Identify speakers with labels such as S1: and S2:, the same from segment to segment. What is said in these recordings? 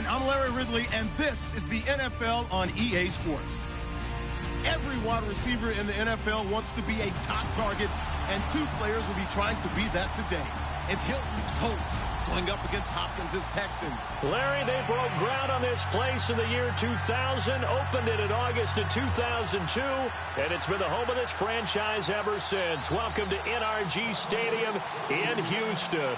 S1: everyone. I'm Larry Ridley, and this is the NFL on EA Sports. Every wide receiver in the NFL wants to be a top target, and two players will be trying to be that today. It's Hilton's Colts going up against Hopkins' Texans.
S2: Larry, they broke ground on this place in the year 2000, opened it in August of 2002, and it's been the home of this franchise ever since. Welcome to NRG Stadium in Houston.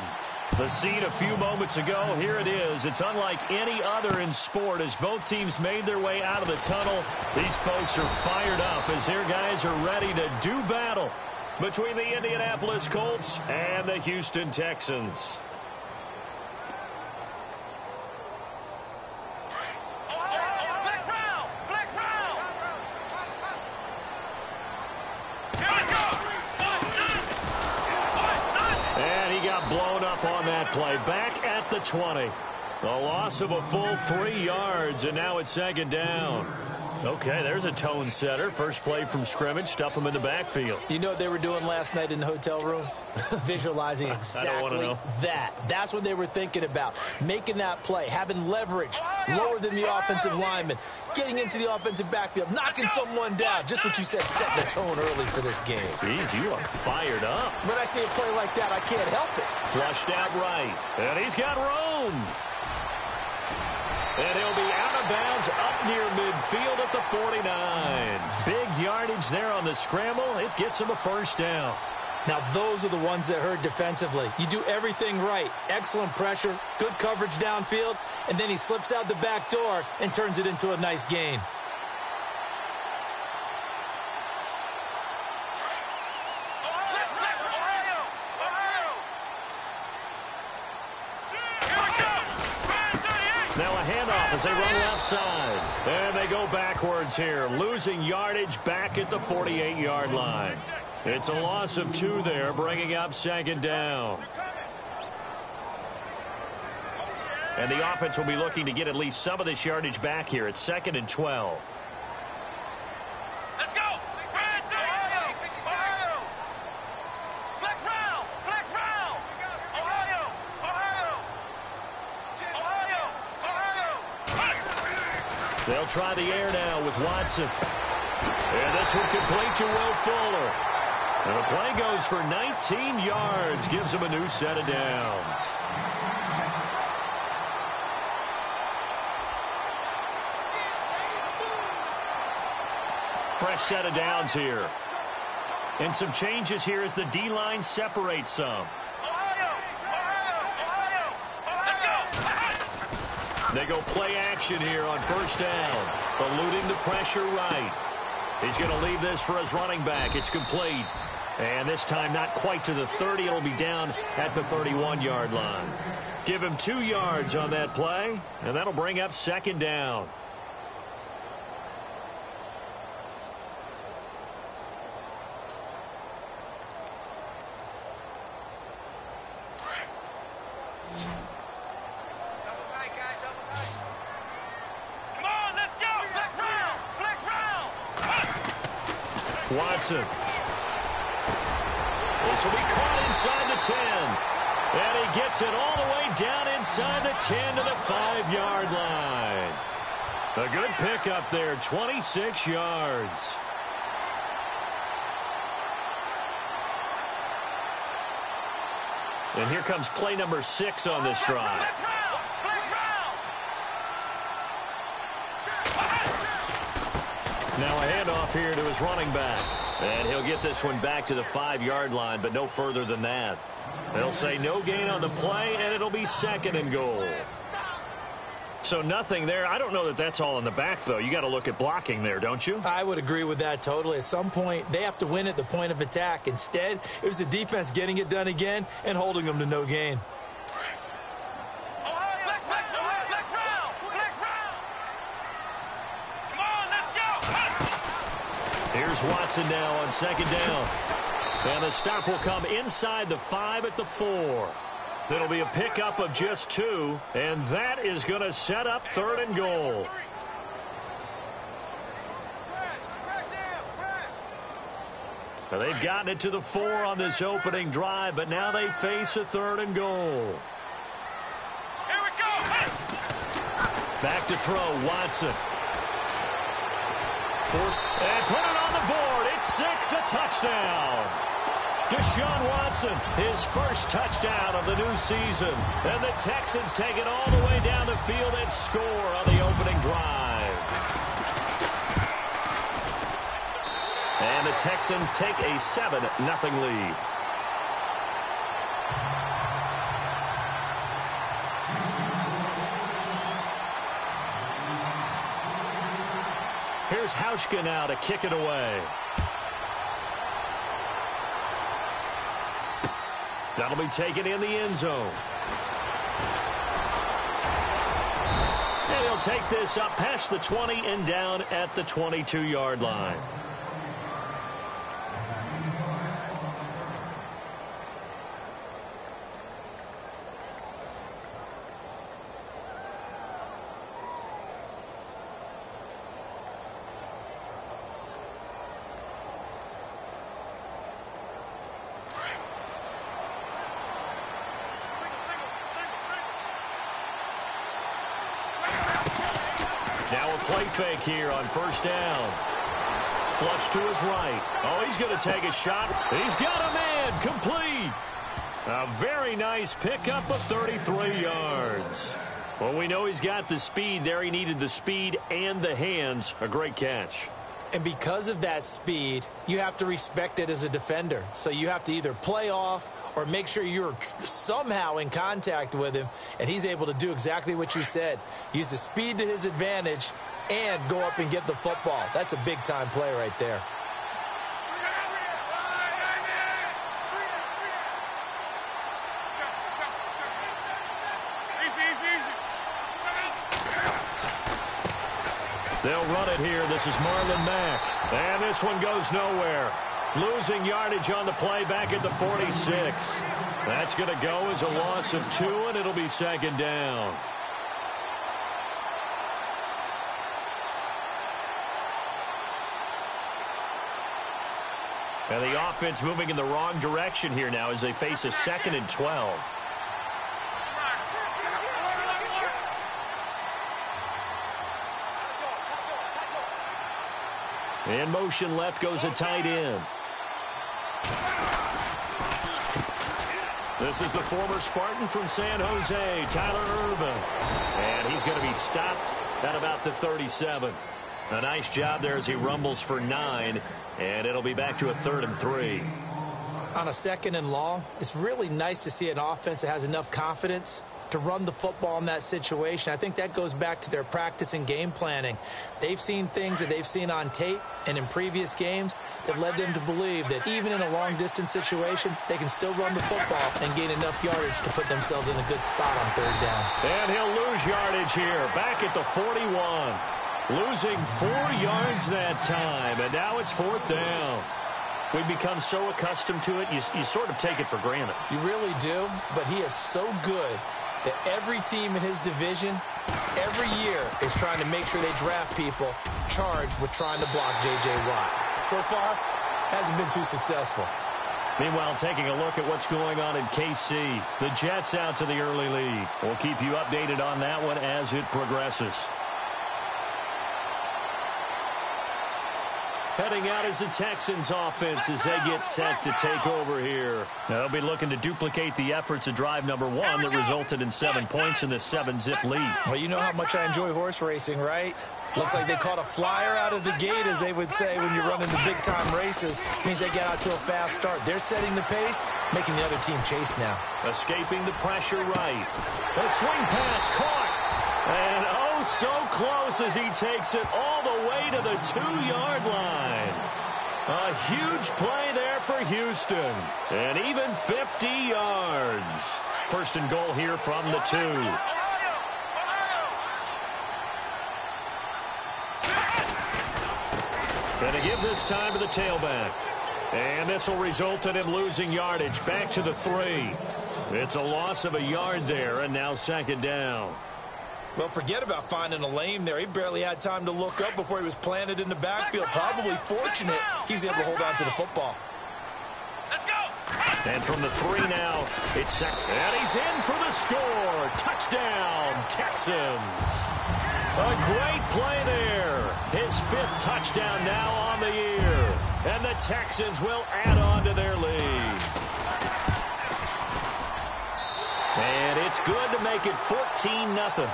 S2: The scene a few moments ago, here it is. It's unlike any other in sport as both teams made their way out of the tunnel. These folks are fired up as their guys are ready to do battle between the Indianapolis Colts and the Houston Texans. Blown up on that play. Back at the 20. A loss of a full 3 yards, and now it's second down. Okay, there's a tone setter. First play from scrimmage. Stuff them in the backfield.
S3: You know what they were doing last night in the hotel room? Visualizing exactly that. That's what they were thinking about. Making that play, having leverage, lower than the offensive lineman, getting into the offensive backfield, knocking someone down. Just what you said, setting the tone early for this game.
S2: Jeez, you are fired up.
S3: When I see a play like that, I can't help it.
S2: Flushed out right. And he's got room. And he'll be out of bounds up near midfield at the 49. Big yardage there on the scramble. It gets him a first down.
S3: Now, those are the ones that hurt defensively. You do everything right. Excellent pressure, good coverage downfield, and then he slips out the back door and turns it into a nice gain.
S2: Now a handoff as they run left side. And they go backwards here, losing yardage back at the 48-yard line. It's a loss of 2 there, bringing up second down. And the offense will be looking to get at least some of this yardage back here. It's 2nd and 12.
S4: Let's go! Flex round! Ohio!
S2: They'll try the air now with Watson. And this one complete to Will Fuller. And the play goes for 19 yards, gives him a new set of downs. Fresh set of downs here. And some changes here as the D-line separates some. They go play action here on first down. Eluding the pressure right. He's going to leave this for his running back. It's complete. And this time not quite to the 30. It'll be down at the 31-yard line. Give him 2 yards on that play, and that'll bring up second down. Watson. This will be caught inside the 10. And he gets it all the way down inside the 10 to the 5-yard line. A good pickup there, 26 yards. And here comes play number 6 on this drive. Now a handoff here to his running back. And he'll get this one back to the 5-yard line, but no further than that. They'll say no gain on the play, and it'll be 2nd and goal. So nothing there. I don't know that that's all in the back, though. You got to look at blocking there, don't you?
S3: I would agree with that totally. At some point, they have to win at the point of attack. Instead, it was the defense getting it done again and holding them to no gain.
S2: Here's Watson now on second down. And the stop will come inside the 5 at the 4. It'll be a pickup of just 2, and that is going to set up 3rd and goal. Now they've gotten it to the 4 on this opening drive, but now they face a 3rd and goal.
S4: Here we go!
S2: Back to throw, Watson. Forced, and put it on the board. It's 6, a touchdown. Deshaun Watson, his first touchdown of the new season. And the Texans take it all the way down the field and score on the opening drive. And the Texans take a 7-0 lead. Here's Hauschka now to kick it away. That'll be taken in the end zone. And he'll take this up past the 20 and down at the 22-yard line. Now a play fake here on first down. Flush to his right. Oh, he's going to take a shot. He's got a man. Complete. A very nice pickup of 33 yards. Well, we know he's got the speed there. He needed the speed and the hands. A great catch.
S3: And because of that speed, you have to respect it as a defender. So you have to either play off or make sure you're somehow in contact with him. And he's able to do exactly what you said. Use the speed to his advantage and go up and get the football. That's a big-time play right there.
S2: They'll run it here. This is Marlon Mack. And this one goes nowhere. Losing yardage on the play back at the 46. That's going to go as a loss of 2, and it'll be second down. And the offense moving in the wrong direction here now as they face a 2nd and 12. In motion left goes a tight end. This is the former Spartan from San Jose, Tyler Ervin. And he's going to be stopped at about the 37. A nice job there as he rumbles for 9. And it'll be back to a 3rd and 3.
S3: On a 2nd and long, it's really nice to see an offense that has enough confidence to run the football in that situation. I think that goes back to their practice and game planning. They've seen things that they've seen on tape and in previous games that led them to believe that even in a long-distance situation, they can still run the football and gain enough yardage to put themselves in a good spot on 3rd down.
S2: And he'll lose yardage here, back at the 41. Losing 4 yards that time, and now it's 4th down. We've become so accustomed to it, you sort of take it for granted.
S3: You really do, but he is so good that every team in his division, every year, is trying to make sure they draft people charged with trying to block J.J. Watt. So far, hasn't been too successful.
S2: Meanwhile, taking a look at what's going on in KC. The Jets out to the early lead. We'll keep you updated on that one as it progresses. Heading out is the Texans offense as they get set to take over here. They'll be looking to duplicate the efforts of drive number 1 that resulted in 7 points in the 7-zip lead.
S3: Well, you know how much I enjoy horse racing, right? Looks like they caught a flyer out of the gate, as they would say when you're running the big-time races. Means they get out to a fast start. They're setting the pace, making the other team chase now.
S2: Escaping the pressure right. A swing pass caught. And oh, so close as he takes it all the way to the 2-yard line. A huge play there for Houston. And even 50 yards. 1st and goal here from the 2. Going to give this time to the tailback. And this will result in him losing yardage back to the 3. It's a loss of a yard there, and now 2nd down.
S3: Well, forget about finding a lane there. He barely had time to look up before he was planted in the backfield. Probably fortunate he was able to hold on to the football.
S2: Let's go. And from the 3 now, it's 2nd. And he's in for the score. Touchdown, Texans. A great play there. His 5th touchdown now on the year. And the Texans will add on to their lead. And it's good to make it 14-0.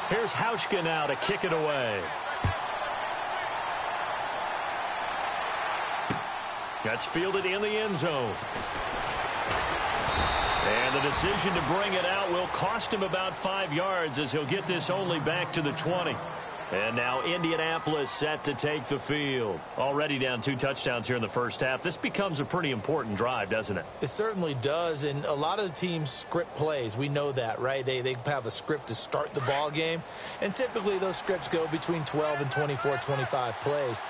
S2: Here's Hauschka now to kick it away. That's fielded in the end zone. And the decision to bring it out will cost him about 5 yards as he'll get this only back to the 20. And now Indianapolis set to take the field. Already down 2 touchdowns here in the first half. This becomes a pretty important drive, doesn't it?
S3: It certainly does, and a lot of the teams script plays. We know that, right? They have a script to start the ball game, and typically those scripts go between 12 and 24, 25 plays.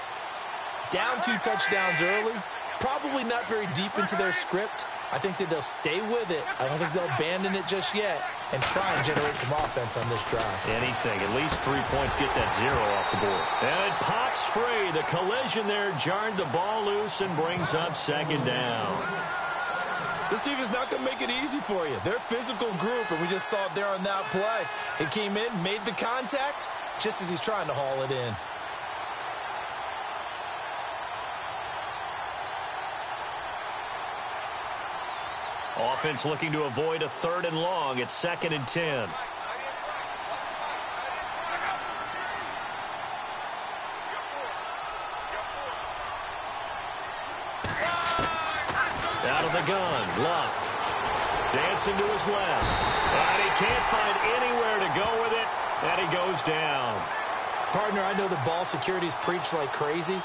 S3: Down 2 touchdowns early, probably not very deep into their script. I think that they'll stay with it. I don't think they'll abandon it just yet and try and generate some offense on this drive.
S2: Anything. At least 3 points, get that 0 off the board. And it pops free. The collision there jarred the ball loose and brings up 2nd down.
S3: This team is not going to make it easy for you. They're a physical group, and we just saw it there on that play. It came in, made the contact, just as he's trying to haul it in.
S2: Offense looking to avoid a 3rd and long. It's 2nd and 10. Out of the gun, Luck. Dancing to his left. And he can't find anywhere to go with it, and he goes down.
S3: Partner, I know the ball security's preached like crazy,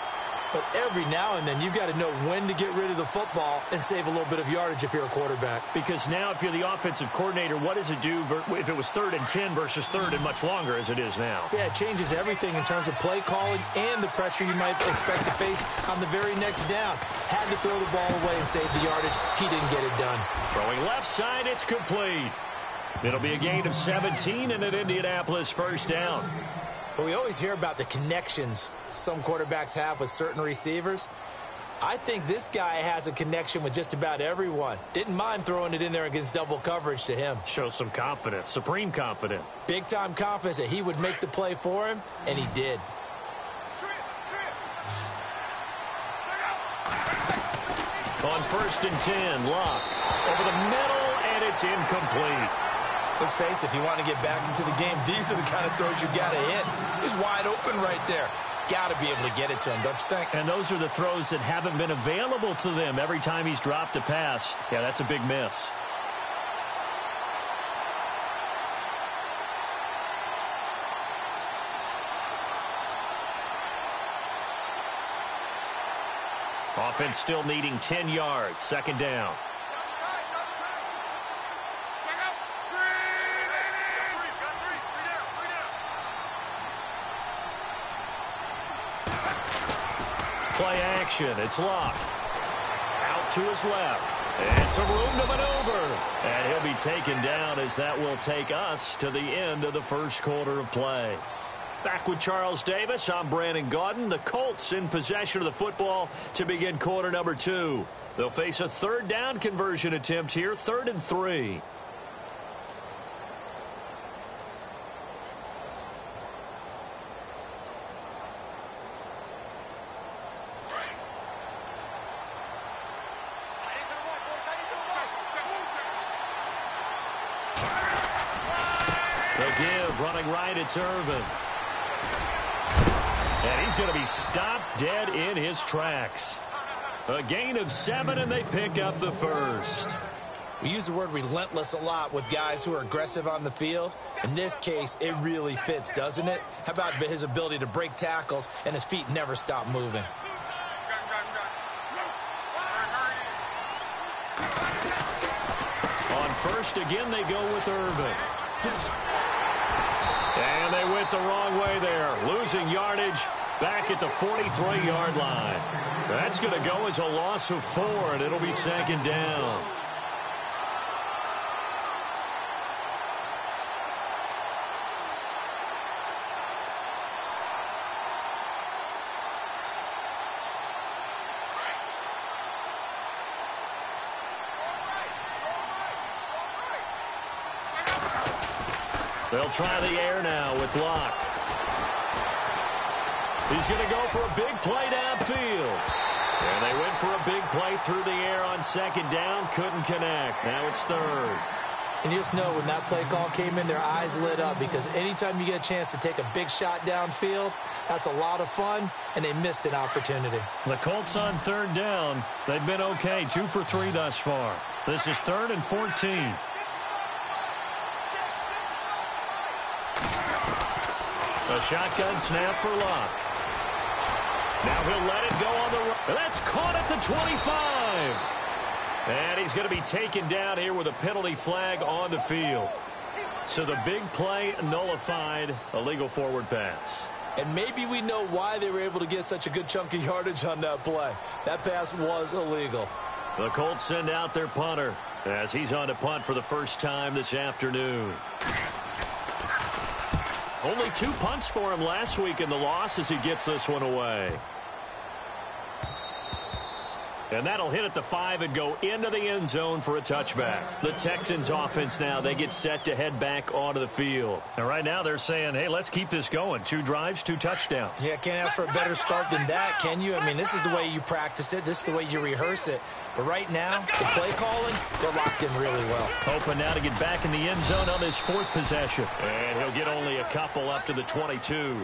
S3: but every now and then you've got to know when to get rid of the football and save a little bit of yardage if you're a quarterback.
S2: Because now if you're the offensive coordinator, what does it do if it was 3rd and 10 versus 3rd and much longer as it is now?
S3: Yeah, it changes everything in terms of play calling and the pressure you might expect to face on the very next down. Had to throw the ball away and save the yardage. He didn't get it done.
S2: Throwing left side, it's complete. It'll be a gain of 17 and an Indianapolis 1st down.
S3: But we always hear about the connections some quarterbacks have with certain receivers. I think this guy has a connection with just about everyone. Didn't mind throwing it in there against double coverage to him.
S2: Shows some confidence, supreme confidence.
S3: Big-time confidence that he would make the play for him, and he did.
S2: On 1st and 10, Luck. Over the middle, and it's incomplete.
S3: Let's face it, if you want to get back into the game, these are the kind of throws you got to hit. He's wide open right there. Got to be able to get it to him, don't you think?
S2: And those are the throws that haven't been available to them every time he's dropped a pass. Yeah, that's a big miss. Offense still needing 10 yards. 2nd down. Play action. It's Luck. Out to his left. And some room to maneuver. And he'll be taken down as that will take us to the end of the 1st quarter of play. Back with Charles Davis, I'm Brandon Gaudin. The Colts in possession of the football to begin quarter number 2. They'll face a 3rd down conversion attempt here, 3rd and 3. The give, running right, it's Irvin. And he's going to be stopped dead in his tracks. A gain of 7, and they pick up the 1st.
S3: We use the word relentless a lot with guys who are aggressive on the field. In this case, it really fits, doesn't it? How about his ability to break tackles and his feet never stop moving?
S2: On 1st, again, they go with Irvin. And they went the wrong way there. Losing yardage back at the 43-yard line. That's going to go as a loss of 4, and it'll be 2nd down. They'll try the air now with Locke. He's going to go for a big play downfield. And they went for a big play through the air on second down. Couldn't connect. Now it's third.
S3: And you just know when that play call came in, their eyes lit up, because anytime you get a chance to take a big shot downfield, that's a lot of fun, and they missed an opportunity.
S2: The Colts on third down. They've been okay, 2 for 3 thus far. This is 3rd and 14. A shotgun snap for Locke. Now he'll let it go on the run. That's caught at the 25. And he's going to be taken down here with a penalty flag on the field. So the big play nullified, a legal forward pass.
S3: And maybe we know why they were able to get such a good chunk of yardage on that play. That pass was illegal.
S2: The Colts send out their punter as he's on to punt for the first time this afternoon. Only 2 punts for him last week in the loss as he gets this one away. And that'll hit at the 5 and go into the end zone for a touchback. The Texans offense now, they get set to head back onto the field. And right now they're saying, hey, let's keep this going. 2 drives, 2 touchdowns.
S3: Yeah, can't ask for a better start than that, can you? I mean, this is the way you practice it. This is the way you rehearse it. But right now, the play calling, they're locked in really well.
S2: Hoping now to get back in the end zone on his 4th possession. And he'll get only a couple up to the 22.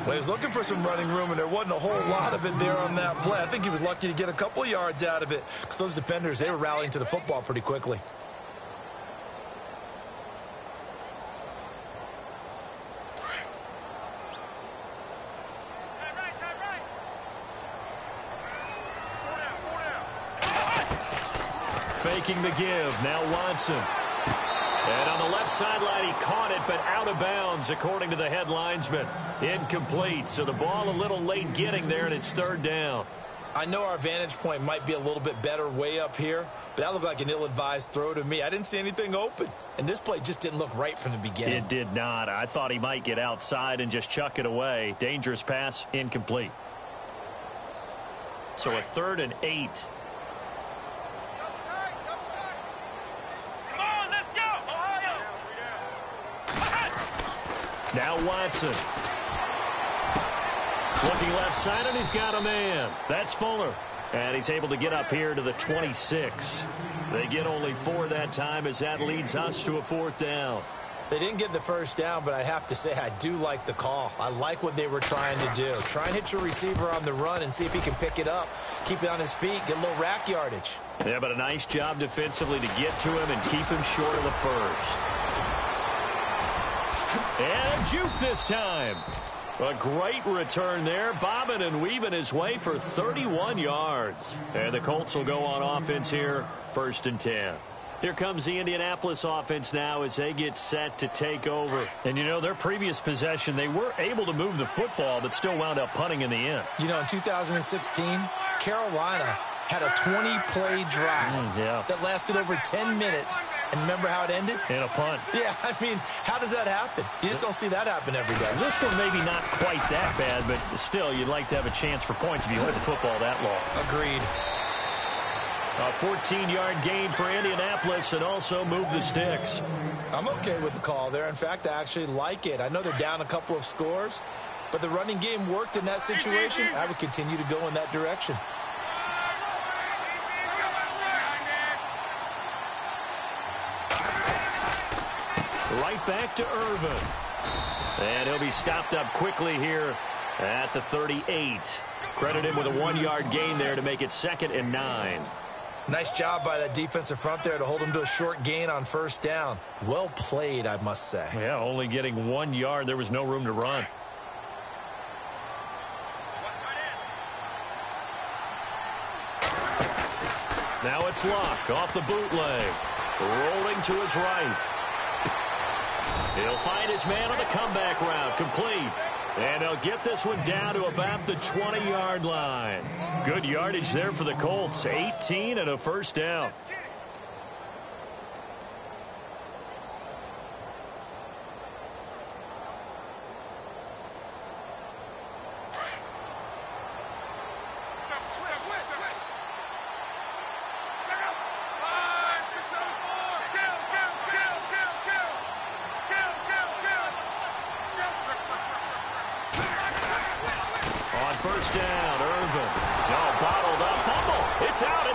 S3: Well, he was looking for some running room, and there wasn't a whole lot of it there on that play. I think he was lucky to get a couple of yards out of it, because those defenders, they were rallying to the football pretty quickly.
S2: Faking the give. Now Watson. And on the left sideline, he caught it, but out of bounds, according to the head linesman. Incomplete. So the ball a little late getting there, and it's 3rd down.
S3: I know our vantage point might be a little bit better way up here, but that looked like an ill-advised throw to me. I didn't see anything open, and this play just didn't look right from the beginning.
S2: It did not. I thought he might get outside and just chuck it away. Dangerous pass, incomplete. So a 3rd and 8. Now Watson. Looking left side, and he's got a man. That's Fuller. And he's able to get up here to the 26. They get only 4 that time as that leads us to a 4th down.
S3: They didn't get the first down, but I have to say I do like the call. I like what they were trying to do. Try and hit your receiver on the run and see if he can pick it up, keep it on his feet, get a little rack yardage.
S2: Yeah, but a nice job defensively to get to him and keep him short of the first. And a juke this time. A great return there, bobbing and weaving his way for 31 yards. And the Colts will go on offense here, 1st and 10. Here comes the Indianapolis offense now as they get set to take over. And, you know, their previous possession, they were able to move the football, but still wound up punting in the end.
S3: You know, in 2016, Carolina had a 20-play drive that lasted over 10 minutes. And remember how it ended?
S2: In a punt.
S3: Yeah, I mean, how does that happen? You just don't see that happen every day.
S2: This one maybe not quite that bad, but still, you'd like to have a chance for points if you hold the football that long.
S3: Agreed.
S2: A 14-yard gain for Indianapolis and also move the sticks.
S3: I'm okay with the call there. In fact, I actually like it. I know they're down a couple of scores, but the running game worked in that situation. I would continue to go in that direction.
S2: Right back to Irvin. And he'll be stopped up quickly here at the 38. Credit him with a 1-yard gain there to make it 2nd and 9.
S3: Nice job by that defensive front there to hold him to a short gain on 1st down. Well played, I must say.
S2: Yeah, only getting 1 yard. There was no room to run. Now it's Locke off the bootleg. Rolling to his right. He'll find his man on the comeback route. Complete. And he'll get this one down to about the 20-yard line. Good yardage there for the Colts. 18 and a 1st down.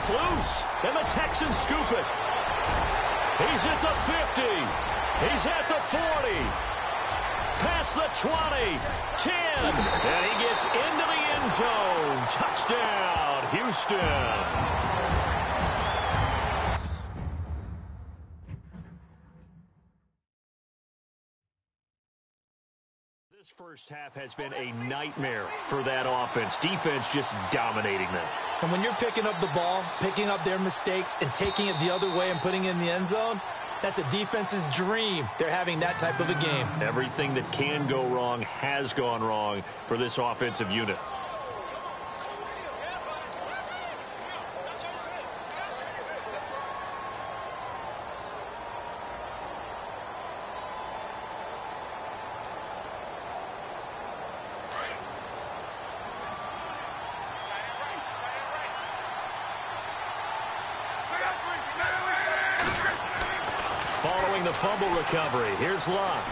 S2: It's loose, and the Texans scoop it. He's at the 50. He's at the 40. Past the 20. 10. And he gets into the end zone. Touchdown, Houston. This first half has been a nightmare for that offense. Defense just dominating them.
S3: And when you're picking up the ball, picking up their mistakes, and taking it the other way and putting it in the end zone, that's a defense's dream. They're having that type of a game.
S2: Everything that can go wrong has gone wrong for this offensive unit. Following the fumble recovery, here's Luck.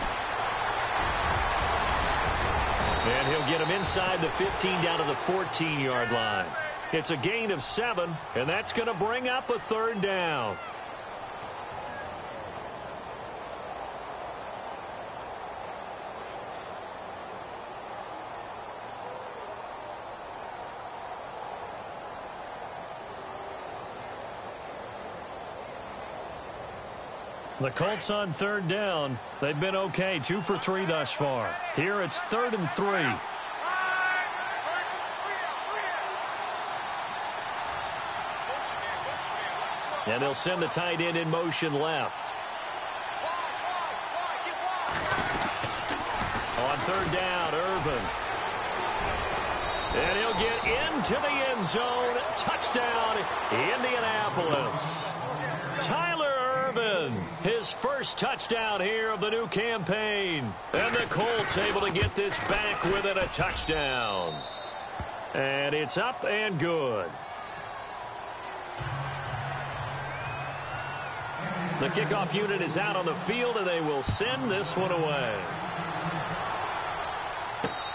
S2: And he'll get him inside the 15 down to the 14-yard line. It's a gain of 7, and that's going to bring up a third down. The Colts on third down. They've been okay, 2 for 3 thus far. Here it's 3rd and 3. And they'll send the tight end in motion left. On third down, Irvin. And he'll get into the end zone. Touchdown, Indianapolis. Tyler Irvin, his first touchdown here of the new campaign. And the Colts able to get this back within a touchdown. And it's up and good. The kickoff unit is out on the field, and they will send this one away.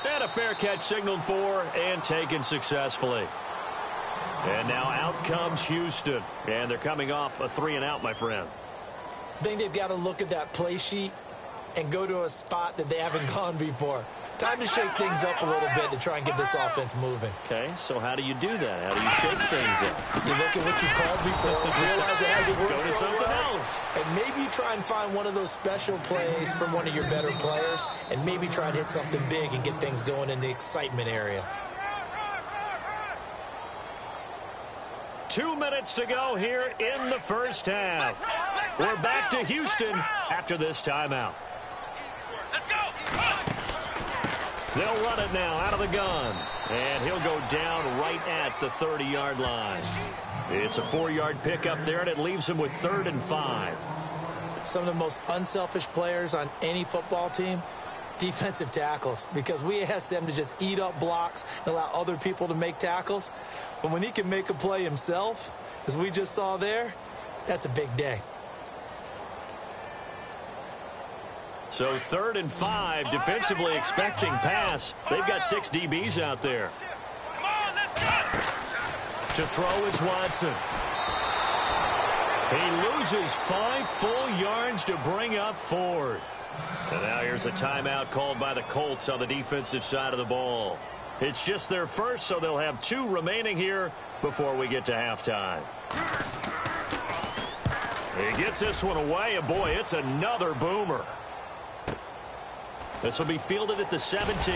S2: And a fair catch signaled for and taken successfully. And now out comes Houston. And they're coming off a 3-and-out, my friend.
S3: I think they've got to look at that play sheet and go to a spot that they haven't gone before. Time to shake things up a little bit to try and get this offense moving.
S2: Okay, so how do you do that? How do you shake things up?
S3: You look at what you called before, realize it hasn't worked
S2: Go to
S3: so
S2: something
S3: well,
S2: else.
S3: and maybe try and find one of those special plays from one of your better players, and maybe try and hit something big and get things going in the excitement area.
S2: 2 minutes to go here in the first half. We're back to Houston after this timeout.
S4: Let's go!
S2: They'll run it now out of the gun. And he'll go down right at the 30-yard line. It's a 4-yard pickup there, and it leaves him with 3rd and 5.
S3: Some of the most unselfish players on any football team, defensive tackles, because we ask them to just eat up blocks and allow other people to make tackles. But when he can make a play himself, as we just saw there, that's a big day.
S2: So 3rd and 5, defensively expecting pass. They've got 6 DBs out there.
S4: Come on, let's go!
S2: To throw is Watson. He loses 5 full yards to bring up 4th. And now here's a timeout called by the Colts on the defensive side of the ball. It's just their first, so they'll have 2 remaining here before we get to halftime. He gets this one away, and boy, it's another boomer. This will be fielded at the 17.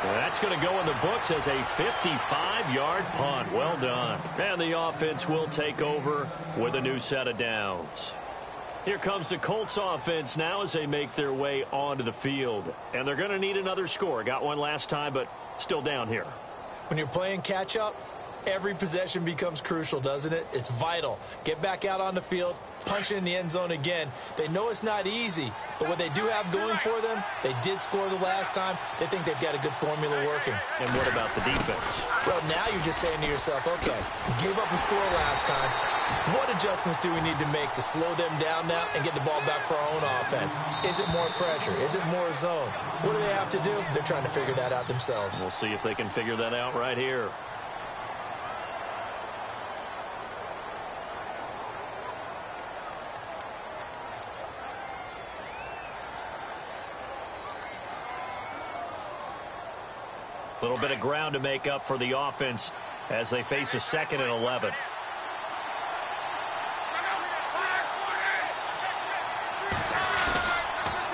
S2: That's going to go in the books as a 55-yard punt. Well done. And the offense will take over with a new set of downs. Here comes the Colts offense now as they make their way onto the field. And they're going to need another score. Got one last time, but still down here.
S3: When you're playing catch-up, every possession becomes crucial, doesn't it? It's vital. Get back out on the field, punch it in the end zone again. They know it's not easy, but what they do have going for them, they did score the last time. They think they've got a good formula working.
S2: And what about the defense?
S3: Well, now you're just saying to yourself, okay, we gave up a score last time. What adjustments do we need to make to slow them down now and get the ball back for our own offense? Is it more pressure? Is it more zone? What do they have to do? They're trying to figure that out themselves.
S2: We'll see if they can figure that out right here. little bit of ground to make up for the offense as they face a 2nd and 11.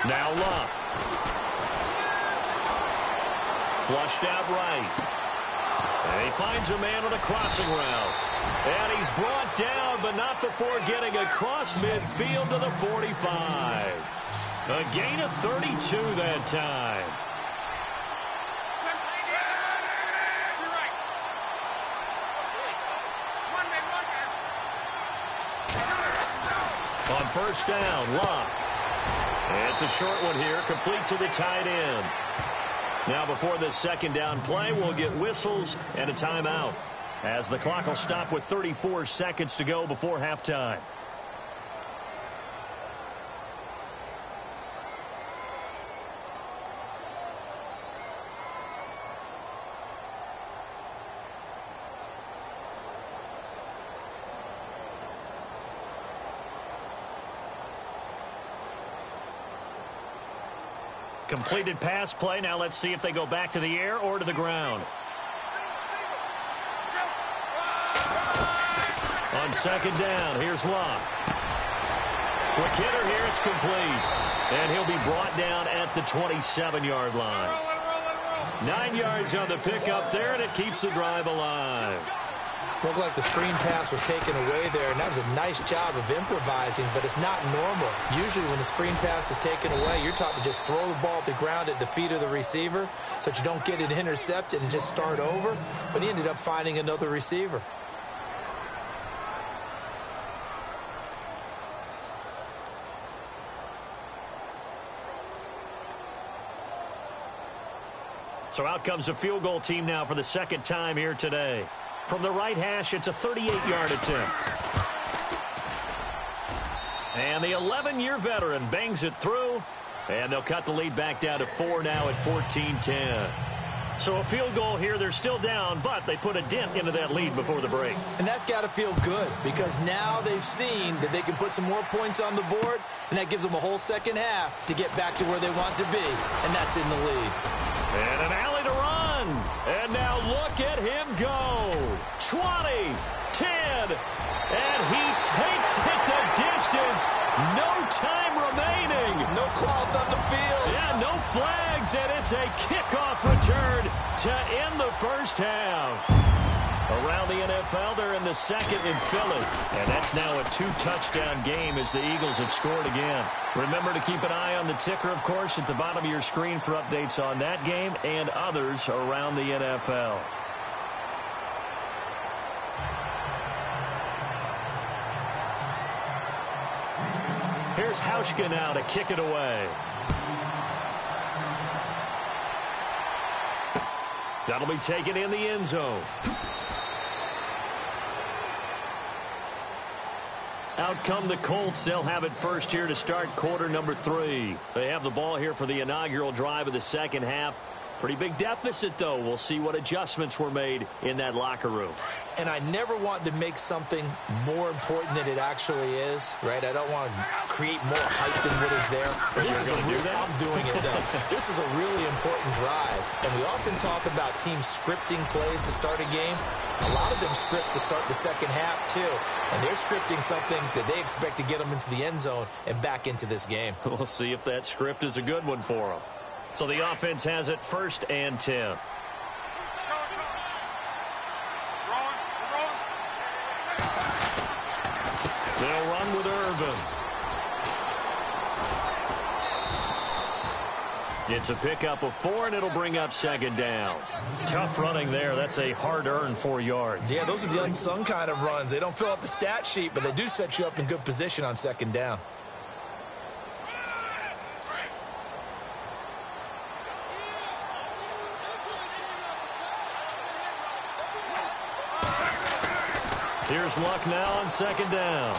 S2: Now Luck. Flushed out right. And he finds a man on a crossing route. And he's brought down, but not before getting across midfield to the 45. A gain of 32 that time. On first down, Luck. It's a short one here, complete to the tight end. Now before this 2nd down play, we'll get whistles and a timeout, as the clock will stop with 34 seconds to go before halftime. Completed pass play. Now let's see if they go back to the air or to the ground. On 2nd down, here's Luck. Quick hitter here, it's complete. And he'll be brought down at the 27-yard line. 9 yards on the pickup there, and it keeps the drive alive.
S3: Looked like the screen pass was taken away there, and that was a nice job of improvising, but it's not normal. Usually when the screen pass is taken away, you're taught to just throw the ball at the ground at the feet of the receiver so that you don't get it intercepted and just start over, but he ended up finding another receiver.
S2: So out comes a field goal team now for the 2nd time here today. From the right hash, it's a 38-yard attempt. And the 11-year veteran bangs it through, and they'll cut the lead back down to 4 now at 14-10. So a field goal here, they're still down, but they put a dent into that lead before the break.
S3: And that's got to feel good, because now they've seen that they can put some more points on the board, and that gives them a whole 2nd half to get back to where they want to be, and that's in the lead.
S2: And an alley to run. And now look at him go. 20, 10, and he takes it the distance. No time remaining.
S3: No cloth on the field.
S2: Yeah, no flags, and it's a kickoff return to end the first half. Around the NFL, they're in the 2nd in Philly. And that's now a 2-touchdown game as the Eagles have scored again. Remember to keep an eye on the ticker, of course, at the bottom of your screen for updates on that game and others around the NFL. Here's Hauschka now to kick it away. That'll be taken in the end zone. Out come the Colts. They'll have it first here to start quarter number 3. They have the ball here for the inaugural drive of the 2nd half. Pretty big deficit, though. We'll see what adjustments were made in that locker room.
S3: And I never want to make something more important than it actually is, right? I don't want to create more hype than what is there. I'm doing it, though. This is a really important drive. And we often talk about teams scripting plays to start a game. A lot of them script to start the 2nd half, too. And they're scripting something that they expect to get them into the end zone and back into this game.
S2: We'll see if that script is a good one for them. So the offense has it 1st and 10. They'll run with Irvin. It's a pickup of 4, and it'll bring up 2nd down. Tough running there. That's a hard-earned 4 yards.
S3: Yeah, those are the unsung kind of runs. They don't fill up the stat sheet, but they do set you up in good position on 2nd down.
S2: Here's Luck now on 2nd down.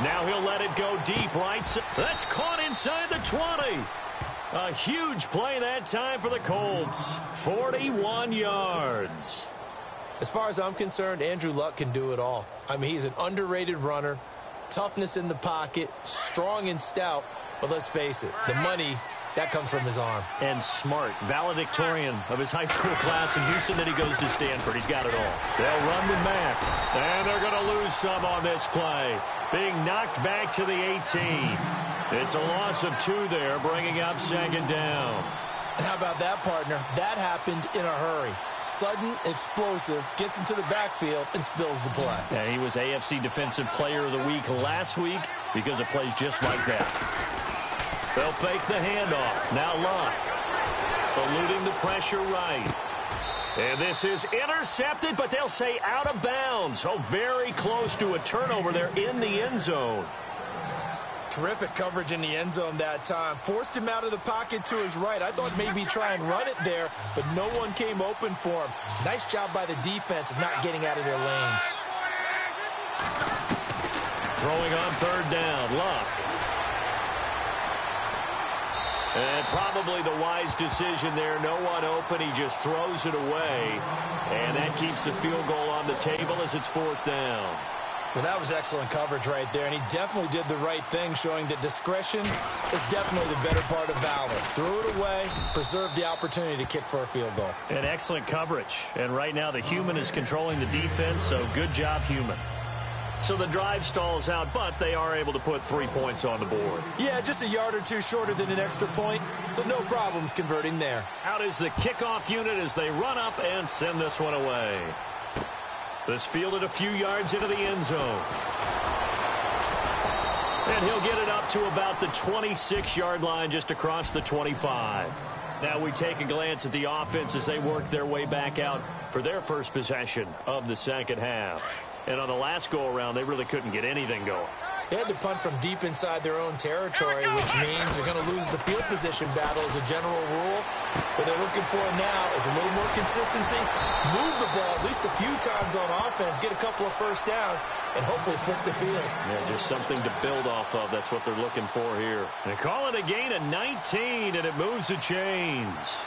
S2: Now he'll let it go deep right. That's caught inside the 20. A huge play that time for the Colts. 41 yards.
S3: As far as I'm concerned, Andrew Luck can do it all. I mean, he's an underrated runner. Toughness in the pocket, strong and stout. But let's face it, the money That comes from his arm.
S2: And smart, valedictorian of his high school class in Houston. Then he goes to Stanford. He's got it all. They'll run the Mack. And they're going to lose some on this play. Being knocked back to the 18. It's a loss of 2 there, bringing up second down.
S3: And how about that, partner? That happened in a hurry. Sudden, explosive, gets into the backfield, and spills the play.
S2: And he was AFC Defensive Player of the Week last week because of plays just like that. They'll fake the handoff. Now Luck. Eluding the pressure right. And this is intercepted, but they'll say out of bounds. Oh, very close to a turnover there in the end zone.
S3: Terrific coverage in the end zone that time. Forced him out of the pocket to his right. I thought maybe try and run it there, but no one came open for him. Nice job by the defense of not getting out of their lanes.
S2: Throwing on third down, Luck. And probably the wise decision there. No one open. He just throws it away. And that keeps the field goal on the table as it's fourth down.
S3: Well, that was excellent coverage right there, and he definitely did the right thing, showing that discretion is definitely the better part of valor. Threw it away, preserved the opportunity to kick for a field goal.
S2: And excellent coverage. And right now the human is controlling the defense, so good job, human. So the drive stalls out, but they are able to put 3 points on the board.
S3: Yeah, just a yard or two shorter than an extra point, so no problems converting there.
S2: Out is the kickoff unit as they run up and send this one away. This fielded a few yards into the end zone. And he'll get it up to about the 26-yard line, just across the 25. Now we take a glance at the offense as they work their way back out for their first possession of the second half. And on the last go-around, they really couldn't get anything going.
S3: They had to punt from deep inside their own territory, which means they're going to lose the field position battle as a general rule. What they're looking for now is a little more consistency, move the ball at least a few times on offense, get a couple of first downs, and hopefully flip the field.
S2: Yeah, just something to build off of. That's what they're looking for here. They call it a gain of 19, and it moves the chains.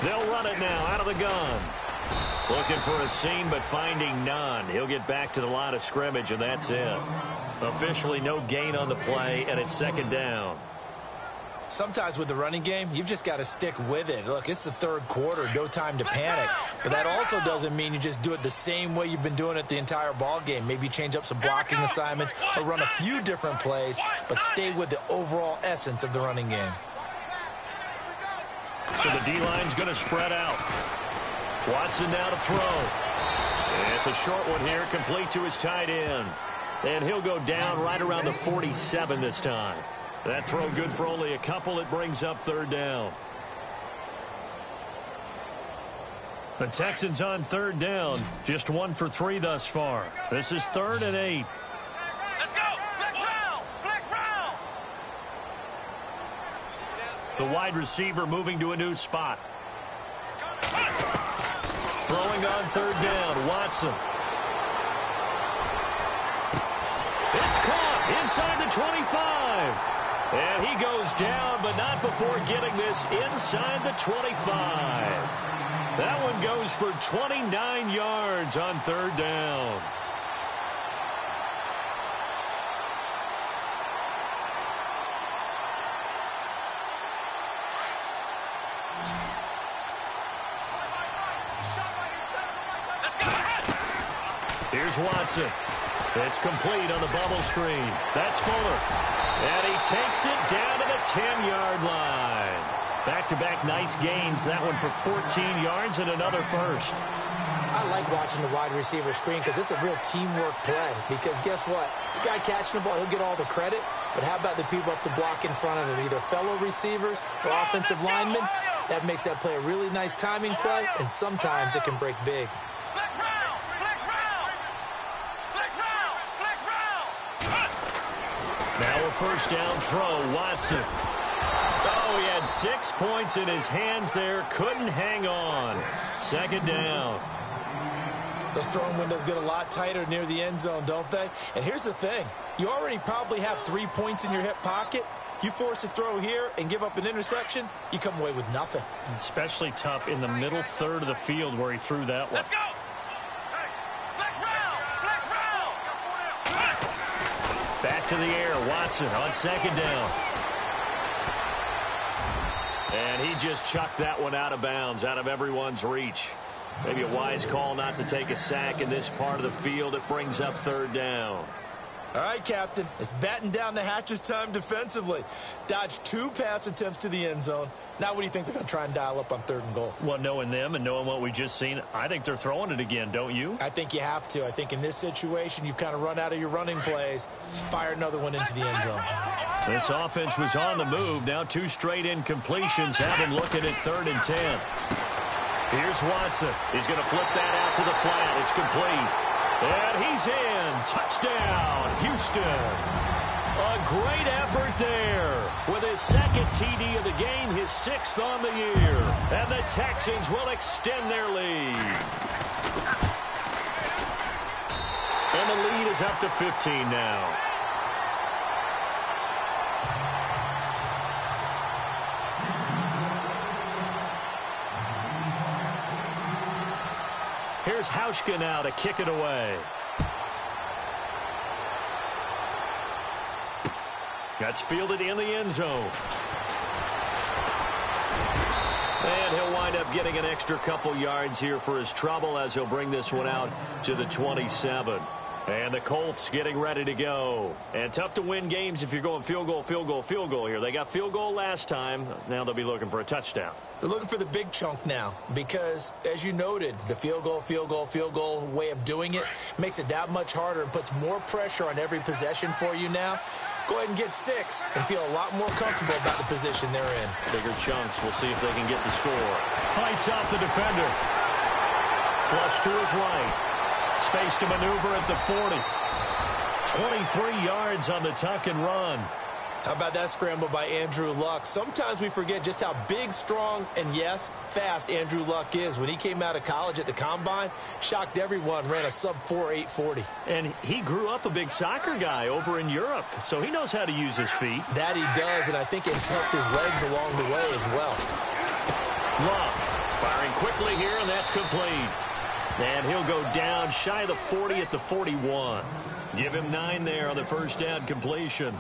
S2: They'll run it now out of the gun. Looking for a seam, but finding none. He'll get back to the line of scrimmage, and that's it. Officially no gain on the play, and it's second down.
S3: Sometimes with the running game, you've just got to stick with it. Look, it's the third quarter, no time to panic. But that also doesn't mean you just do it the same way you've been doing it the entire ball game. Maybe change up some blocking assignments or run a few different plays, but stay with the overall essence of the running game.
S2: So the D-line's going to spread out. Watson now to throw. And it's a short one here, complete to his tight end. And he'll go down right around the 47 this time. That throw good for only a couple. It brings up third down. The Texans on third down, just 1 for 3 thus far. This is 3rd and 8.
S4: Let's go! Flex round! Flex round!
S2: The wide receiver moving to a new spot. Throwing on third down, Watson. It's caught inside the 25. And he goes down, but not before getting this inside the 25. That one goes for 29 yards on third down. Here's Watson. It's complete on the bubble screen. That's Fuller. And he takes it down to the 10-yard line. Back-to-back nice gains. That one for 14 yards and another first.
S3: I like watching the wide receiver screen because it's a real teamwork play. Because guess what? The guy catching the ball, he'll get all the credit. But how about the people up to block in front of him, either fellow receivers or offensive linemen? That makes that play a really nice timing play, and sometimes it can break big.
S2: Now a first down throw, Watson. Oh, he had 6 points in his hands there. Couldn't hang on. Second down.
S3: Those throwing windows get a lot tighter near the end zone, don't they? And here's the thing. You already probably have 3 points in your hip pocket. You force a throw here and give up an interception, you come away with nothing.
S2: Especially tough in the middle third of the field where he threw that one.
S4: Let's go. Hey, flex round.
S2: Back to the air. Watson on second down. And he just chucked that one out of bounds, out of everyone's reach. Maybe a wise call not to take a sack in this part of the field. It brings up third down.
S3: All right, Captain. It's batten down the hatches time defensively. Dodged 2 pass attempts to the end zone. Now what do you think they're going to try and dial up on 3rd and goal?
S2: Well, knowing them and knowing what we just seen, I think they're throwing it again, don't you?
S3: I think you have to. I think in this situation, you've kind of run out of your running plays. Fire another one into the end zone.
S2: This offense was on the move. Now 2 straight incompletions have him looking at 3rd and 10. Here's Watson. He's going to flip that out to the flat. It's complete. And he's in. Touchdown, Houston. A great effort there. With his 2nd TD of the game, his 6th on the year. And the Texans will extend their lead. And the lead is up to 15 now. Here's Hauschka now to kick it away. That's fielded in the end zone. And he'll wind up getting an extra couple yards here for his trouble as he'll bring this one out to the 27. And the Colts getting ready to go. And tough to win games if you're going field goal, field goal, field goal here. They got field goal last time. Now they'll be looking for a touchdown.
S3: They're looking for the big chunk now because, as you noted, the field goal way of doing it makes it that much harder and puts more pressure on every possession for you now. Go ahead and get 6 and feel a lot more comfortable about the position they're in.
S2: Bigger chunks. We'll see if they can get the score. Fights off the defender. Flush to his right. Space to maneuver at the 40. 23 yards on the tuck and run.
S3: How about that scramble by Andrew Luck? Sometimes we forget just how big, strong, and, yes, fast Andrew Luck is. When he came out of college at the Combine, shocked everyone, ran a sub-4 840.
S2: And he grew up a big soccer guy over in Europe, so he knows how to use his feet.
S3: That he does, and I think it's helped his legs along the way as well.
S2: Luck firing quickly here, and that's complete. And he'll go down shy of the 40 at the 41. Give him 9 there on the first down completion.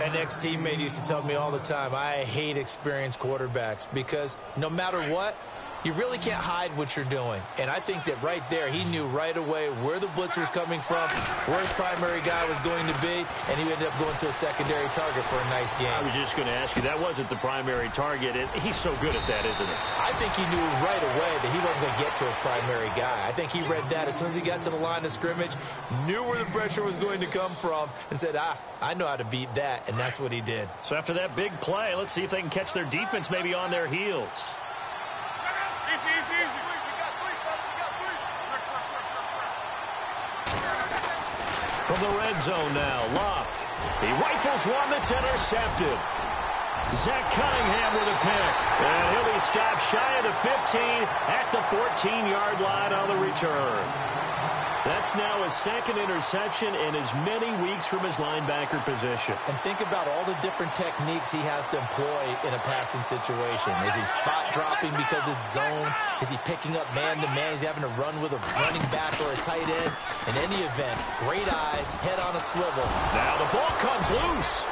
S3: An ex-teammate used to tell me all the time, I hate experienced quarterbacks because no matter what, you really can't hide what you're doing. And I think that right there, he knew right away where the blitz was coming from, where his primary guy was going to be, and he ended up going to a secondary target for a nice game.
S2: I was just going to ask you, that wasn't the primary target. He's so good at that, isn't he?
S3: I think he knew right away that he wasn't going to get to his primary guy. I think he read that as soon as he got to the line of scrimmage, knew where the pressure was going to come from, and said, I know how to beat that, and that's what he did.
S2: So after that big play, let's see if they can catch their defense maybe on their heels. From the red zone now, Luck. He rifles one that's intercepted. Zach Cunningham with a pick. And he'll be stopped shy of the 15 at the 14-yard line on the return. That's now his 2nd interception in as many weeks from his linebacker position.
S3: And think about all the different techniques he has to employ in a passing situation. Is he spot dropping because it's zone? Is he picking up man-to-man? Is he having to run with a running back or a tight end? In any event, great eyes, head on a swivel.
S2: Now the ball comes loose.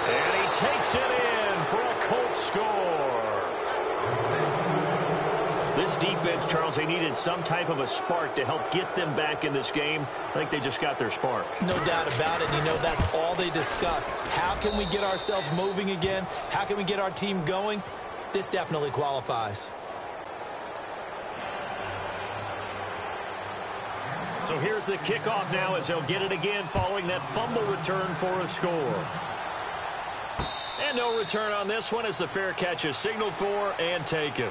S2: And he takes it in for a Colts score. This defense, Charles, they needed some type of a spark to help get them back in this game. I think they just got their spark.
S3: No doubt about it. You know, that's all they discussed. How can we get ourselves moving again? How can we get our team going? This definitely qualifies.
S2: So here's the kickoff now as they'll get it again following that fumble return for a score. And no return on this one as the fair catch is signaled for and taken.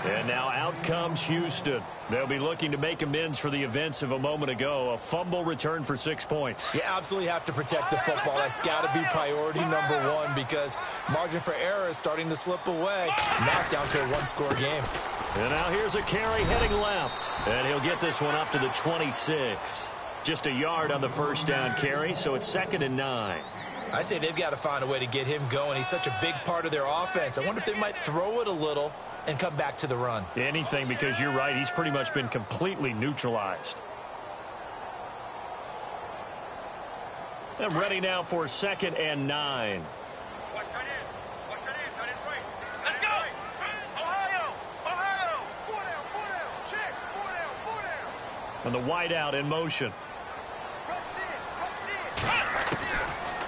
S2: And now out comes Houston. They'll be looking to make amends for the events of a moment ago. A fumble return for 6 points.
S3: You absolutely have to protect the football. That's got to be priority number 1 because margin for error is starting to slip away. Now it's down to a 1-score game.
S2: And now here's a carry heading left. And he'll get this one up to the 26. Just a yard on the first down carry, so it's 2nd and 9.
S3: I'd say they've got to find a way to get him going. He's such a big part of their offense. I wonder if they might throw it a little and come back to the run.
S2: Anything, because you're right. He's pretty much been completely neutralized. And ready now for 2nd and 9.
S4: Let's go! Ohio! Ohio! 4 down, 4 down. Check. 4 down, 4 down.
S2: And the wideout in motion.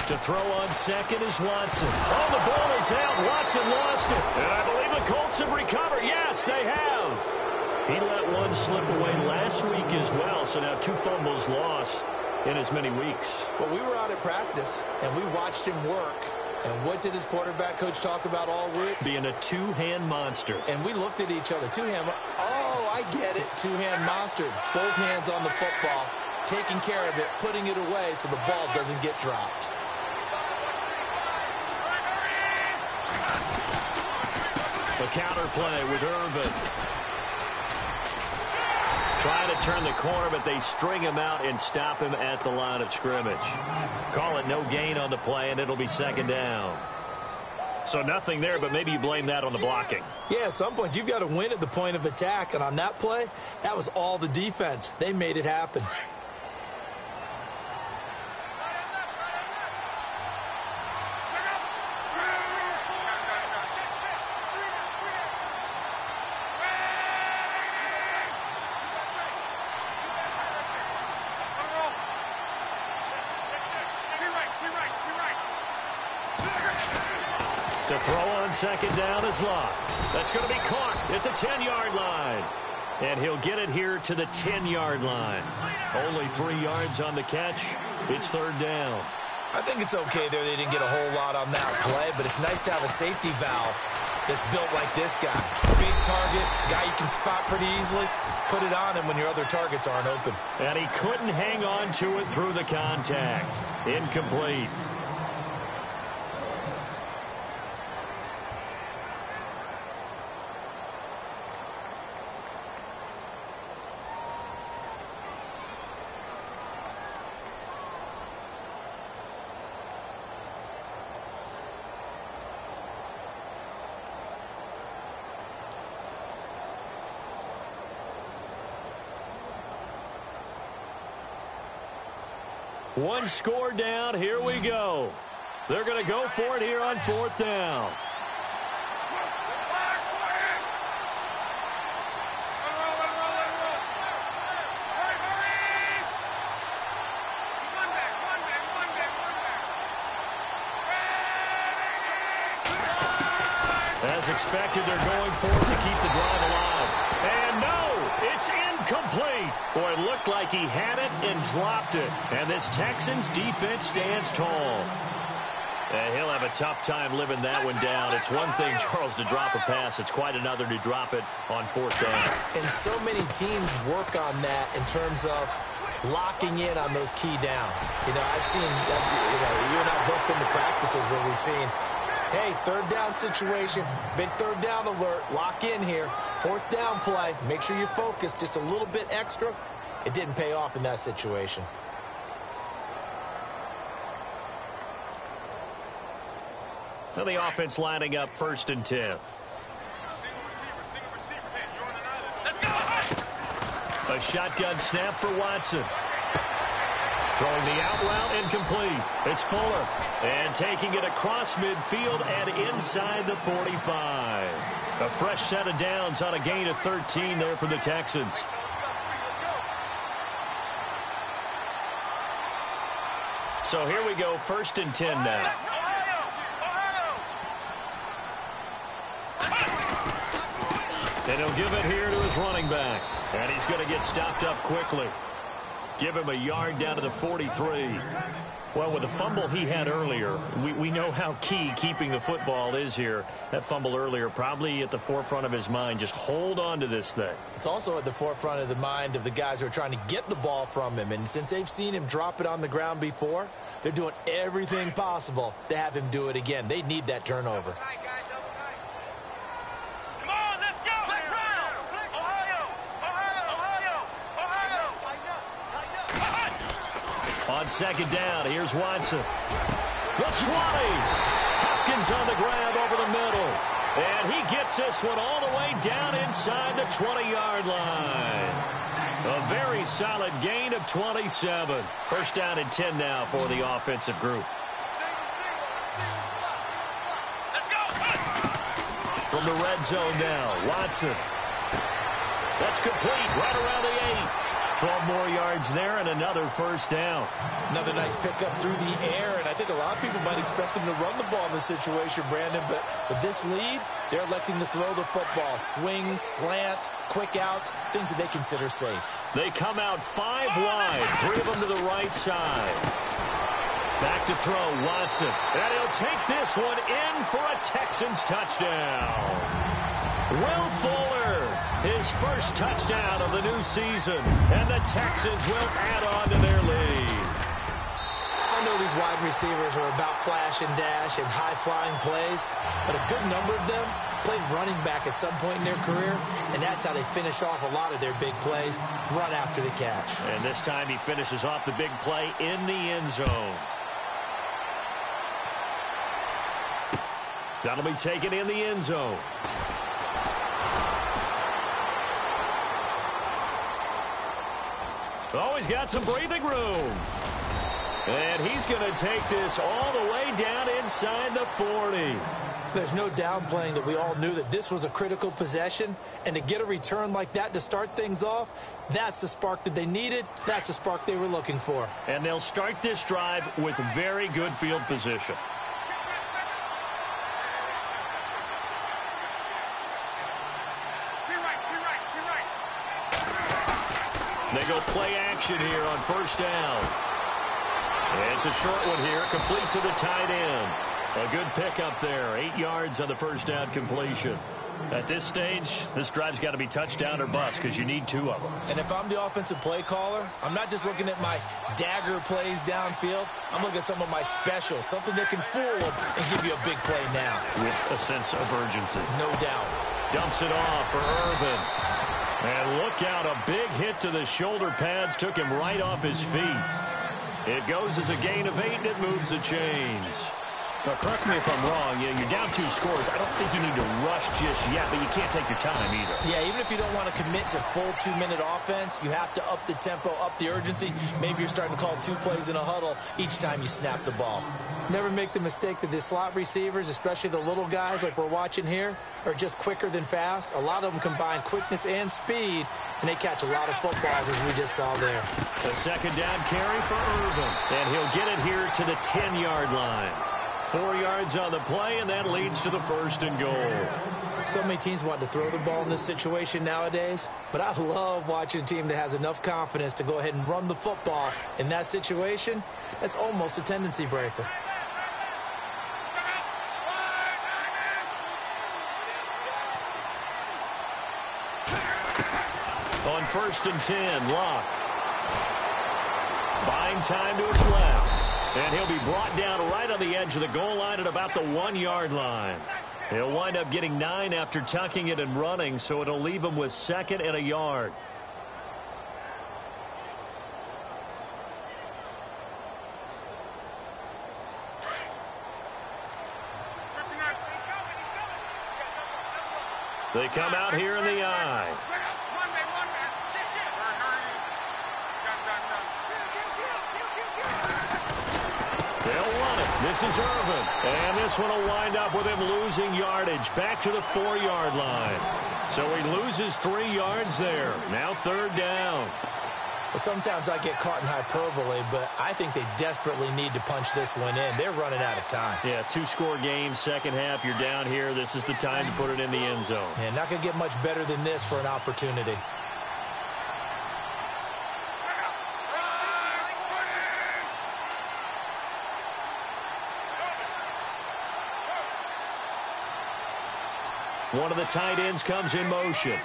S2: To throw on 2nd is Watson. Oh, the ball is out. Watson lost it. And I believe the Colts have recovered. Yes, they have. He let one slip away last week as well, so now 2 fumbles lost in as many weeks.
S3: Well, we were out at practice, and we watched him work. And what did his quarterback coach talk about all week?
S2: Being a 2-hand monster.
S3: And we looked at each other. 2-hand. Oh, I get it. 2-hand monster. Both hands on the football, taking care of it, putting it away so the ball doesn't get dropped.
S2: The counter play with Irvin. Trying to turn the corner, but they string him out and stop him at the line of scrimmage. Call it no gain on the play, and it'll be 2nd down. So nothing there, but maybe you blame that on the blocking.
S3: Yeah, at some point, you've got to win at the point of attack. And on that play, that was all the defense. They made it happen.
S2: To throw on 2nd down is Locke. That's going to be caught at the 10-yard line. And he'll get it here to the 10-yard line. Only 3 yards on the catch. It's 3rd down.
S3: I think it's okay there. They didn't get a whole lot on that play, but it's nice to have a safety valve that's built like this guy. Big target, guy you can spot pretty easily. Put it on him when your other targets aren't open.
S2: And he couldn't hang on to it through the contact. Incomplete. One score down. Here we go. They're going to go for it here on 4th down. As expected, they're going for it to keep the drive alive. And no, it's incomplete. Boy, it looked like he had it and dropped it. And this Texans defense stands tall. And he'll have a tough time living that one down. It's one thing, Charles, to drop a pass. It's quite another to drop it on 4th down.
S3: And so many teams work on that in terms of locking in on those key downs. You know, I've seen, you and I both been to practices where we've seen, hey, 3rd down situation, big 3rd down alert, lock in here. 4th down play, make sure you focus just a little bit extra. It didn't pay off in that situation.
S2: Now the offense lining up 1st and 10. A shotgun snap for Watson. Throwing the out route incomplete. It's Fuller. And taking it across midfield and inside the 45. A fresh set of downs on a gain of 13 there for the Texans. So here we go, 1st and 10 now. And he'll give it here to his running back. And he's going to get stopped up quickly. Give him a yard down to the 43. Well, with the fumble he had earlier, we know how key keeping the football is here. That fumble earlier probably at the forefront of his mind. Just hold on to this thing.
S3: It's also at the forefront of the mind of the guys who are trying to get the ball from him. And since they've seen him drop it on the ground before, they're doing everything possible to have him do it again. They need that turnover.
S2: On second down, here's Watson. The 20. Hopkins on the grab over the middle. And he gets this one all the way down inside the 20-yard line. A very solid gain of 27. First down and 10 now for the offensive group. From the red zone now, Watson. That's complete right around the 8. 12 more yards there and another first down.
S3: Another nice pickup through the air, and I think a lot of people might expect them to run the ball in this situation, Brandon, but with this lead, they're electing to throw the football. Swings, slants, quick outs, things that they consider safe.
S2: They come out 5 wide, 3 of them to the right side. Back to throw, Watson. And he'll take this one in for a Texans touchdown. Will Fuller, his first touchdown of the new season, and the Texans will add on to their lead.
S3: I know these wide receivers are about flash and dash and high-flying plays, but a good number of them played running back at some point in their career, and that's how they finish off a lot of their big plays, run after the catch.
S2: And this time he finishes off the big play in the end zone. That'll be taken in the end zone. Oh, he's got some breathing room. And he's going to take this all the way down inside the 40.
S3: There's no downplaying that we all knew that this was a critical possession, and to get a return like that to start things off, that's the spark that they needed. That's the spark they were looking for.
S2: And they'll start this drive with very good field position. They go play action here on first down. And it's a short one here, complete to the tight end. A good pickup there, 8 yards on the first down completion. At this stage, this drive's got to be touchdown or bust because you need 2 of them.
S3: And if I'm the offensive play caller, I'm not just looking at my dagger plays downfield. I'm looking at some of my specials, something that can fool them and give you a big play now.
S2: With a sense of urgency.
S3: No doubt.
S2: Dumps it off for Irvin. And look out, a big hit to the shoulder pads took him right off his feet. It goes as a gain of 8, and it moves the chains. Now, correct me if I'm wrong. You're down 2 scores. I don't think you need to rush just yet, but you can't take your time either.
S3: Yeah, even if you don't want to commit to full 2-minute offense, you have to up the tempo, up the urgency. Maybe you're starting to call 2 plays in a huddle each time you snap the ball. Never make the mistake that the slot receivers, especially the little guys like we're watching here, are just quicker than fast. A lot of them combine quickness and speed, and they catch a lot of footballs, as we just saw there.
S2: The second down carry for Irvin, and he'll get it here to the 10-yard line. 4 yards on the play, and that leads to the first and goal.
S3: So many teams want to throw the ball in this situation nowadays, but I love watching a team that has enough confidence to go ahead and run the football. In that situation, that's almost a tendency breaker.
S2: On first and 10, Locke. Buying time to his left. And he'll be brought down right on the edge of the goal line at about the 1-yard line. He'll wind up getting 9 after tucking it and running, so it'll leave him with 2nd and a yard. They come out here in the eye. They'll run it. This is Irvin. And this one will wind up with him losing yardage back to the 4-yard line. So he loses 3 yards there. Now 3rd down.
S3: Well, sometimes I get caught in hyperbole, but I think they desperately need to punch this one in. They're running out of time.
S2: Yeah, 2-score game, second half. You're down here. This is the time to put it in the end zone.
S3: Yeah, not going to get much better than this for an opportunity.
S2: One of the tight ends comes in motion.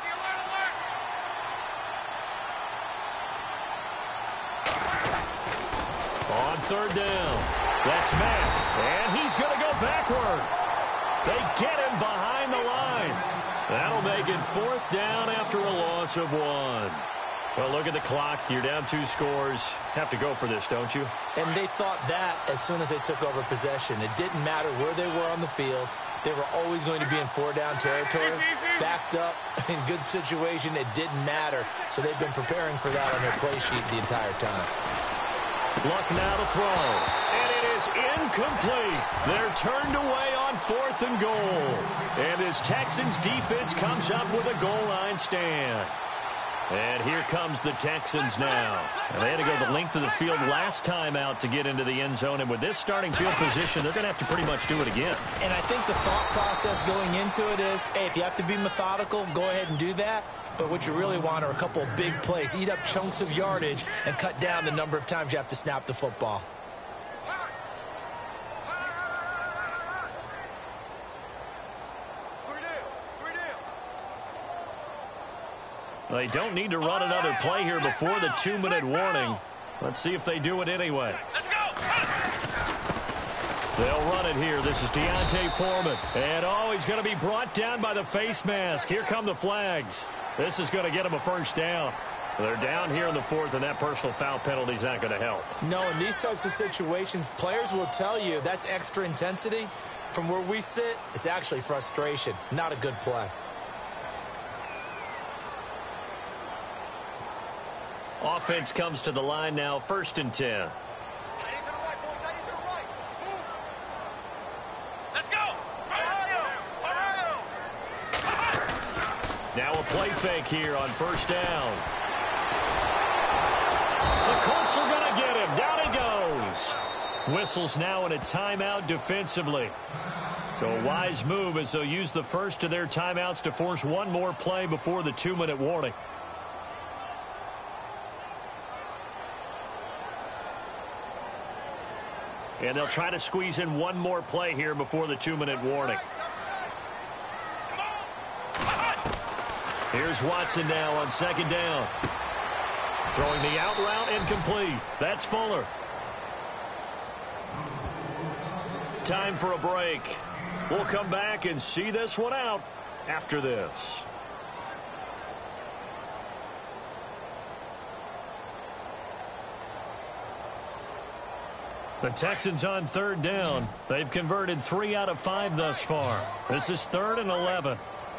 S2: On 3rd down, that's Matt, and he's going to go backward. They get him behind the line. That'll make it 4th down after a loss of 1. Well, look at the clock. You're down 2 scores. Have to go for this, don't you?
S3: And they thought that as soon as they took over possession. It didn't matter where they were on the field. They were always going to be in 4-down territory, backed up, in good situation. It didn't matter. So they've been preparing for that on their play sheet the entire time.
S2: Luck now to throw. And it is incomplete. They're turned away on 4th and goal. And this Texans defense comes up with a goal line stand. And here comes the Texans now. And they had to go the length of the field last time out to get into the end zone. And with this starting field position, they're going to have to pretty much do it again.
S3: And I think the thought process going into it is, hey, if you have to be methodical, go ahead and do that. But what you really want are a couple of big plays. Eat up chunks of yardage and cut down the number of times you have to snap the football.
S2: They don't need to run another play here before the 2-minute warning. Let's see if they do it anyway.
S4: Let's go.
S2: They'll run it here. This is Deontay Foreman. And, oh, he's going to be brought down by the face mask. Here come the flags. This is going to get him a first down. They're down here in the 4th, and that personal foul penalty is not going to help.
S3: No, in these types of situations, players will tell you that's extra intensity. From where we sit, it's actually frustration. Not a good play.
S2: Offense comes to the line now, 1st and 10.
S4: Tight end to the right, boys. Tight end to the right. Move. Let's go. Ohio.
S2: Now a play fake here on 1st down. The Colts are going to get him. Down he goes. Whistles now in a timeout defensively. So a wise move as they'll use the first of their timeouts to force one more play before the 2-minute warning. And they'll try to squeeze in one more play here before the 2-minute warning. Here's Watson now on 2nd down. Throwing the out route incomplete. That's Fuller. Time for a break. We'll come back and see this one out after this. The Texans on 3rd down. They've converted 3 out of 5 thus far. This is 3rd and 11.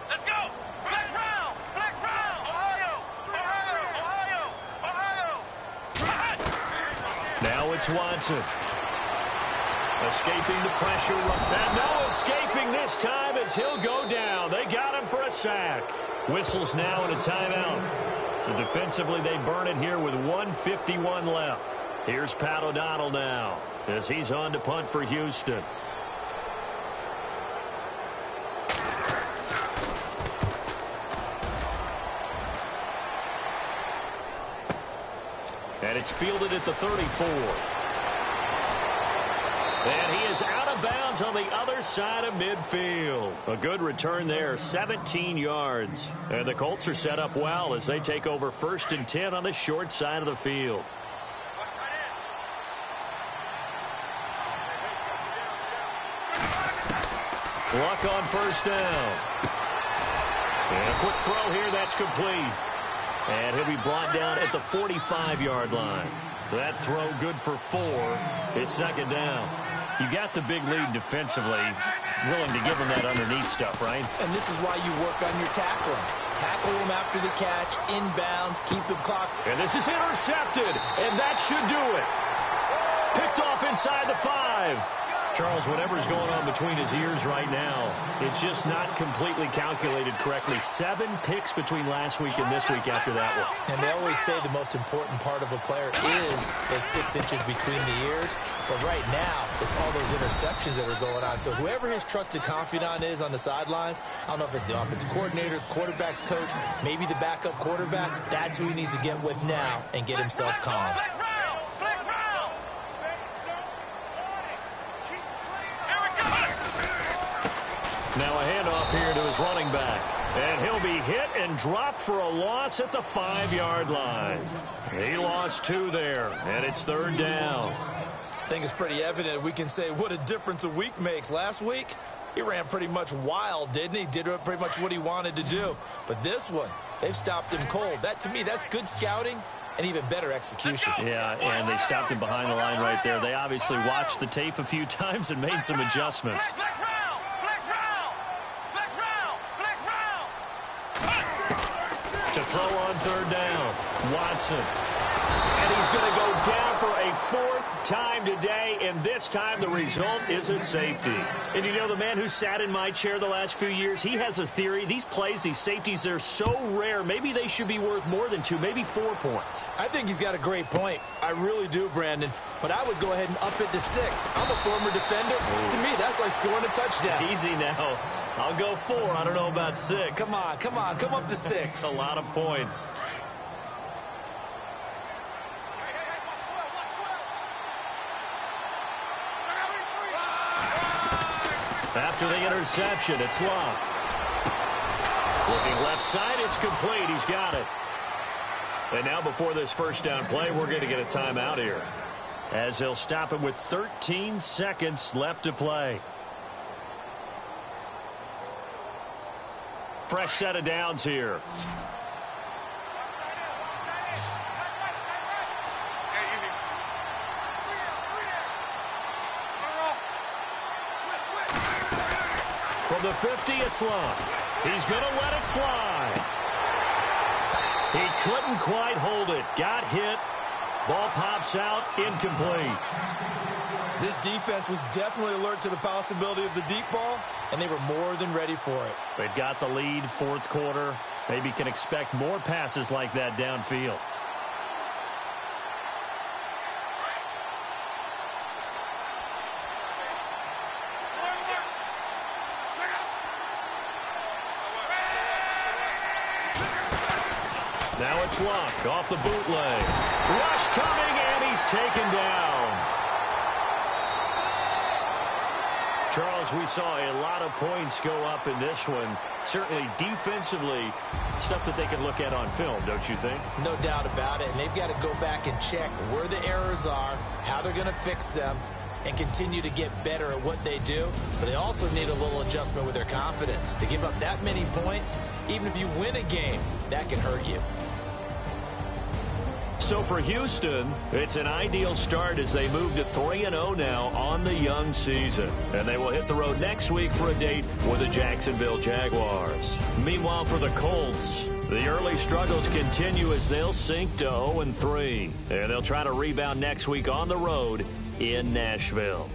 S4: Let's go. Flex round. Flex round. Ohio. Ohio. Ohio.
S2: Now it's Watson. Escaping the pressure. And no escaping this time as he'll go down. They got him for a sack. Whistles now in a timeout. So defensively they burn it here with 1:51 left. Here's Pat O'Donnell now as he's on to punt for Houston. And it's fielded at the 34. And he is out of bounds on the other side of midfield. A good return there, 17 yards. And the Colts are set up well as they take over 1st and 10 on the short side of the field. Luck on 1st down. And a quick throw here, that's complete. And he'll be brought down at the 45-yard line. That throw good for 4. It's 2nd down. You got the big lead defensively. Willing to give him that underneath stuff, right?
S3: And this is why you work on your tackling. Tackle him after the catch, inbounds, keep them clocked.
S2: And this is intercepted, and that should do it. Picked off inside the 5. Charles, whatever's going on between his ears right now, it's just not completely calculated correctly. 7 picks between last week and this week after that one.
S3: And they always say the most important part of a player is those 6 inches between the ears. But right now, it's all those interceptions that are going on. So whoever his trusted confidant is on the sidelines, I don't know if it's the offensive coordinator, the quarterback's coach, maybe the backup quarterback, that's who he needs to get with now and get himself calm.
S2: Now a handoff here to his running back. And he'll be hit and dropped for a loss at the 5-yard line. He lost 2 there, and it's 3rd down.
S3: I think it's pretty evident we can say what a difference a week makes. Last week, he ran pretty much wild, didn't he? Did pretty much what he wanted to do. But this one, they've stopped him cold. That, to me, that's good scouting and even better execution.
S2: Yeah, and they stopped him behind the line right there. They obviously watched the tape a few times and made some adjustments. To throw on third down, Watson. And he's going to go down for a fourth time today, and this time the result is a safety. And you know, the man who sat in my chair the last few years, he has a theory. These plays, these safeties, they're so rare. Maybe they should be worth more than 2, maybe 4 points.
S3: I think he's got a great point. I really do, Brandon. But I would go ahead and up it to 6. I'm a former defender. To me, that's like scoring a touchdown.
S2: Easy now. I'll go 4. I don't know about 6.
S3: Come on. Come up to 6.
S2: A lot of points. After the interception, it's Love. Looking left side, it's complete. He's got it. And now before this first down play, we're going to get a timeout here, as he'll stop him with 13 seconds left to play. Fresh set of downs here. From the 50, it's Love. He's going to let it fly. He couldn't quite hold it. Got hit. Ball pops out, incomplete.
S3: This defense was definitely alert to the possibility of the deep ball, and they were more than ready for it.
S2: They've got the lead, fourth quarter. Maybe can expect more passes like that downfield. Now it's Luck off the bootleg. Rush coming, and he's taken down. Charles, we saw a lot of points go up in this one. Certainly defensively, stuff that they can look at on film, don't you think?
S3: No doubt about it. And they've got to go back and check where the errors are, how they're going to fix them, and continue to get better at what they do. But they also need a little adjustment with their confidence. To give up that many points, even if you win a game, that can hurt you.
S2: So for Houston, it's an ideal start as they move to 3-0 now on the young season. And they will hit the road next week for a date with the Jacksonville Jaguars. Meanwhile, for the Colts, the early struggles continue as they'll sink to 0-3. And they'll try to rebound next week on the road in Nashville.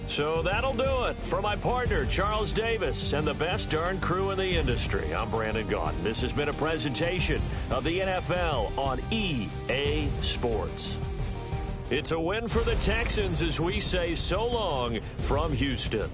S2: So that'll do it. For my partner, Charles Davis, and the best darn crew in the industry, I'm Brandon Gaudin. This has been a presentation of the NFL on EA Sports. It's a win for the Texans as we say so long from Houston.